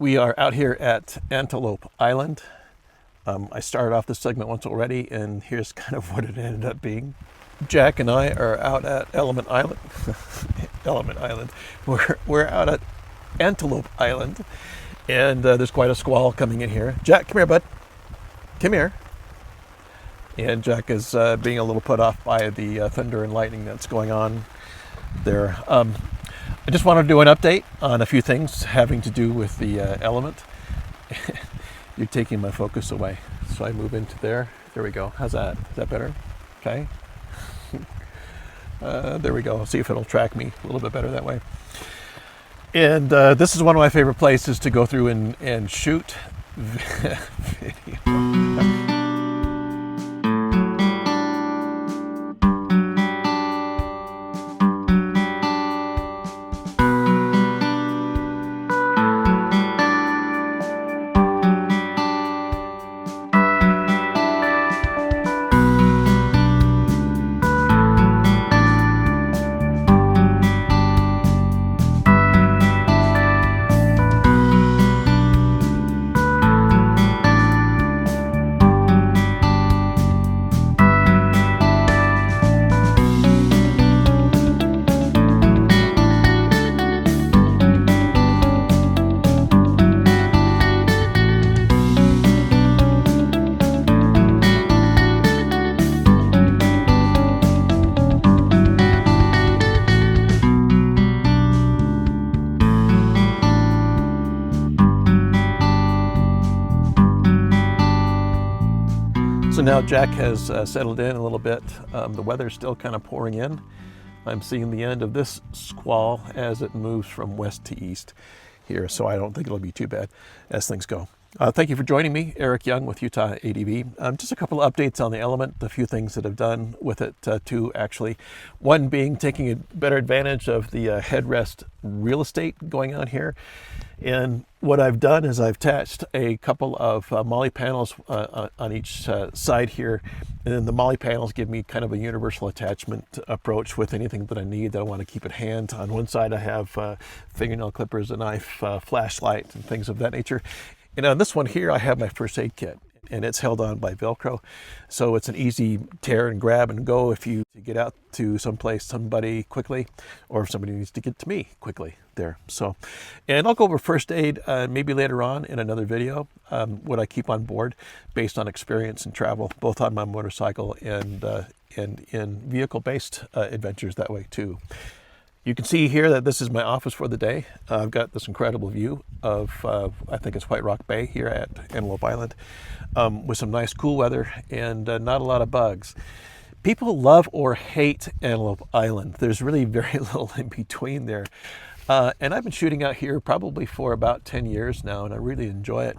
We are out here at Antelope Island. I started off this segment once already, and here's kind of what it ended up being. Jack and I are out at Element Island. Element Island. We're out at Antelope Island, and there's quite a squall coming in here. Jack, come here, bud. Come here. And Jack is being a little put off by the thunder and lightning that's going on there. I just wanted to do an update on a few things having to do with the element. You're taking my focus away. So I move into there. There we go. How's that? Is that better? Okay. There we go. See if it'll track me a little bit better that way. And this is one of my favorite places to go through and shoot video. So now Jack has settled in a little bit. The weather's still kind of pouring in. I'm seeing the end of this squall as it moves from west to east here, so I don't think it'll be too bad as things go. Thank you for joining me, Eric Young with Utah ADV. Just a couple of updates on the element, a few things that I've done with it too, actually. One being taking a better advantage of the headrest real estate going on here. And what I've done is I've attached a couple of molly panels on each side here. And then the molly panels give me kind of a universal attachment approach with anything that I need that I want to keep at hand. On one side I have fingernail clippers, a knife, flashlight, and things of that nature. And on this one here, I have my first aid kit, and it's held on by Velcro. So it's an easy tear and grab and go if you get out to someplace, somebody quickly, or if somebody needs to get to me quickly there. So, and I'll go over first aid maybe later on in another video, what I keep on board based on experience and travel, both on my motorcycle and in vehicle-based adventures that way too. You can see here that this is my office for the day. I've got this incredible view of, I think it's White Rock Bay here at Antelope Island, with some nice cool weather and not a lot of bugs. People love or hate Antelope Island. There's really very little in between there. And I've been shooting out here probably for about 10 years now, and I really enjoy it.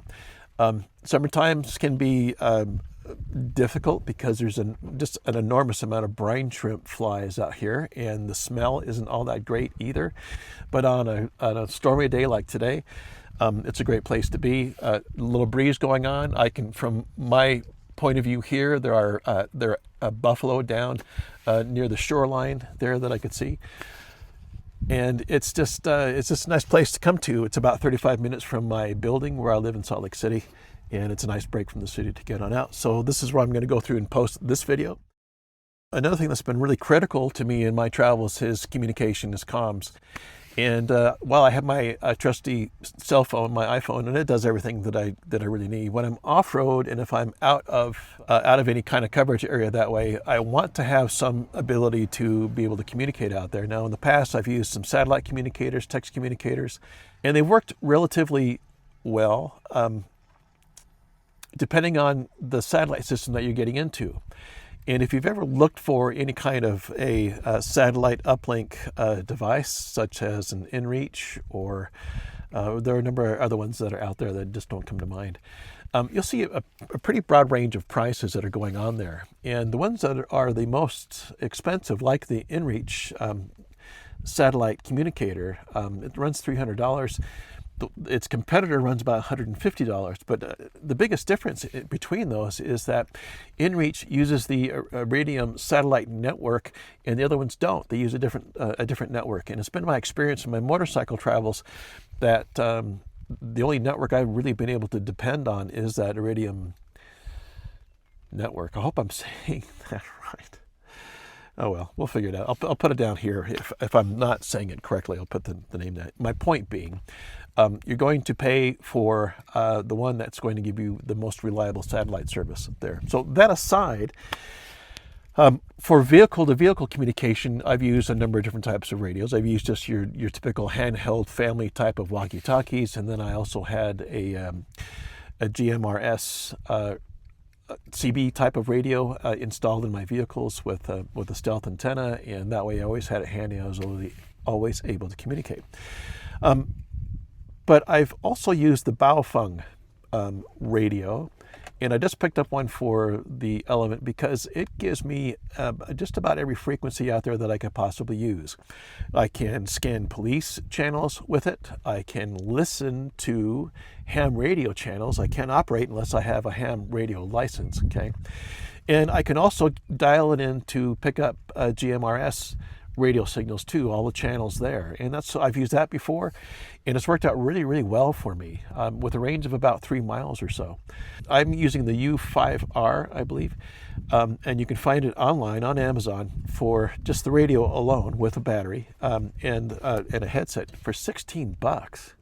Summer times can be difficult because there's just an enormous amount of brine shrimp flies out here, and the smell isn't all that great either. But on a stormy day like today, it's a great place to be. A little breeze going on. I can, from my point of view here, there are a buffalo down near the shoreline there that I could see. And it's just a nice place to come to. It's about 35 minutes from my building where I live in Salt Lake City. And it's a nice break from the city to get on out. So this is where I'm going to go through and post this video. Another thing that's been really critical to me in my travels is communication, is comms. And while I have my trusty cell phone, my iPhone, and it does everything that I really need. When I'm off-road and if I'm out of any kind of coverage area that way, I want to have some ability to be able to communicate out there. Now in the past, I've used some satellite communicators, text communicators, and they worked relatively well. Depending on the satellite system that you're getting into. And if you've ever looked for any kind of a satellite uplink device, such as an inReach, or there are a number of other ones that are out there that just don't come to mind, you'll see a pretty broad range of prices that are going on there. And the ones that are the most expensive, like the inReach satellite communicator, it runs $300. Its competitor runs about $150, but the biggest difference between those is that inReach uses the Vanadium satellite network, and the other ones don't. They use a different network. And it's been my experience in my motorcycle travels that the only network I've really been able to depend on is that Iridium network. I hope I'm saying that right. Oh well, we'll figure it out. I'll put it down here. If I'm not saying it correctly, I'll put the name down. My point being, you're going to pay for the one that's going to give you the most reliable satellite service there. So that aside, for vehicle-to-vehicle communication, I've used a number of different types of radios. I've used just your typical handheld family type of walkie-talkies, and then I also had a GMRS CB type of radio installed in my vehicles with a stealth antenna, and that way I always had it handy. I was always able to communicate. But I've also used the Baofeng radio, and I just picked up one for the Element because it gives me just about every frequency out there that I could possibly use. I can scan police channels with it. I can listen to ham radio channels. I can't operate unless I have a ham radio license, okay? And I can also dial it in to pick up GMRS radio signals too, all the channels there. And I've used that before, and it's worked out really, really well for me with a range of about 3 miles or so. I'm using the U5R, I believe, and you can find it online on Amazon for just the radio alone with a battery and a headset for $16.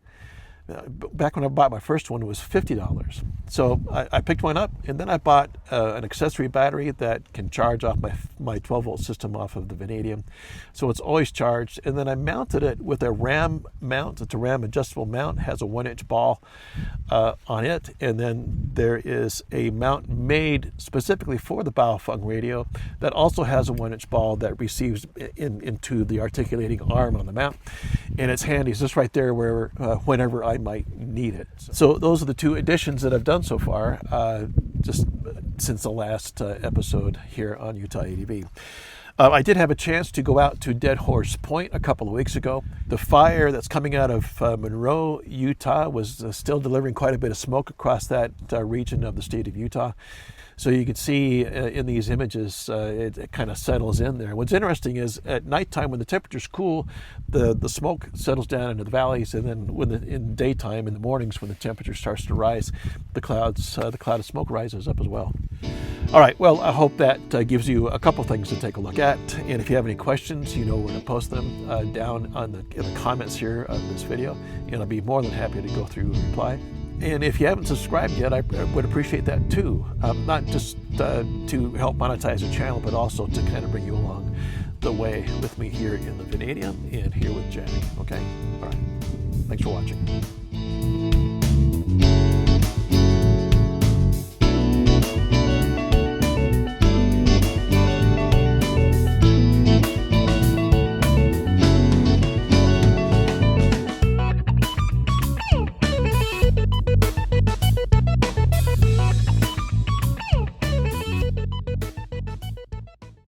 Back when I bought my first one, it was $50. So I picked one up, and then I bought an accessory battery that can charge off my 12-volt system off of the Vanadium. So it's always charged. And then I mounted it with a RAM mount. It's a RAM adjustable mount. It has a 1-inch ball on it. And then there is a mount made specifically for the Baofeng radio that also has a 1-inch ball that receives into the articulating arm on the mount. And it's handy. It's just right there whenever I might need it. So those are the 2 additions that I've done so far, just since the last episode here on Utah ADV. I did have a chance to go out to Dead Horse Point a couple of weeks ago. The fire that's coming out of Monroe, Utah was still delivering quite a bit of smoke across that region of the state of Utah. So you can see in these images, it kind of settles in there. What's interesting is at nighttime when the temperature's cool, the smoke settles down into the valleys, and then in daytime, in the mornings when the temperature starts to rise, the cloud of smoke rises up as well. All right, well, I hope that gives you a couple things to take a look at. And if you have any questions, you know where to post them down in the comments here of this video, and I'll be more than happy to go through and reply. And if you haven't subscribed yet, I would appreciate that too. Not just to help monetize the channel, but also to kind of bring you along the way with me here in the Vanadium and here with Jack. Okay? All right. Thanks for watching.